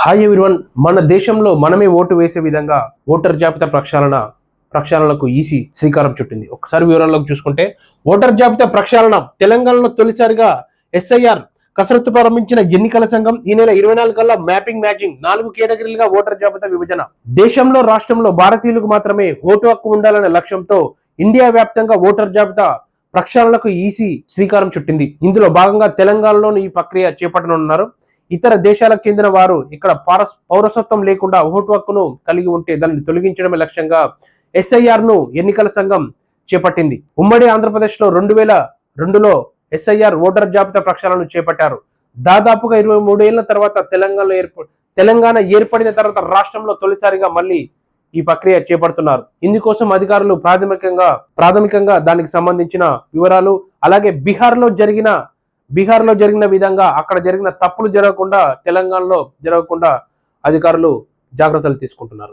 Hi everyone. మన దేశంలో మనమే ఓటు వేసే విధంగా ఓటర్ జాబితా ప్రక్షాళనకు ఈసీ శ్రీకారం చుట్టింది. ఒకసారి వివరాల్లోకి చూసుకుంటే, ఓటర్ జాబితా ప్రక్షాళన తెలంగాణలో తొలిసారిగా ఎస్ఐఆర్ కసరత్తు ప్రారంభించిన ఎన్నికల సంఘం ఈ నెల 24 కల్లా మ్యాపింగ్ మ్యాచింగ్ 4 కేటగిరీలుగా ఓటర్ జాబితా విభజన. దేశంలో రాష్ట్రంలో భారతీయులకు మాత్రమే ఓటు హక్కు ఉండాలనే లక్ష్యంతో ఇండియా వ్యాప్తంగా ఓటర్ జాబితా ప్రక్షాళనకు ఈసీ శ్రీకారం చుట్టింది. ఇందులో భాగంగా తెలంగాణలోని ఈ ప్రక్రియ చేపట్టనున్నారు. ఇతర దేశాలకు చెందిన వారు ఇక్కడ పౌరసత్వం లేకుండా ఓటు హక్కును కలిగి ఉంటే దాన్ని తొలగించడమే లక్ష్యంగా ఎస్ఐఆర్ ను ఎన్నికల సంఘం చేపట్టింది. ఉమ్మడి ఆంధ్రప్రదేశ్ లో 2002లో ఎస్ఐఆర్ ఓటర్ జాబితా ప్రక్షాళనను చేపట్టారు. దాదాపుగా 23 ఏళ్ల తర్వాత తెలంగాణ ఏర్పడిన తర్వాత రాష్ట్రంలో తొలిసారిగా మళ్ళీ ఈ ప్రక్రియ చేపడుతున్నారు. ఇందుకోసం అధికారులు ప్రాథమికంగా దానికి సంబంధించిన వివరాలు, అలాగే బీహార్లో జరిగిన విధంగా అక్కడ జరిగిన తప్పులు జరగకుండా తెలంగాణలో జరగకుండా అధికారులు జాగ్రత్తలు తీసుకుంటున్నారు.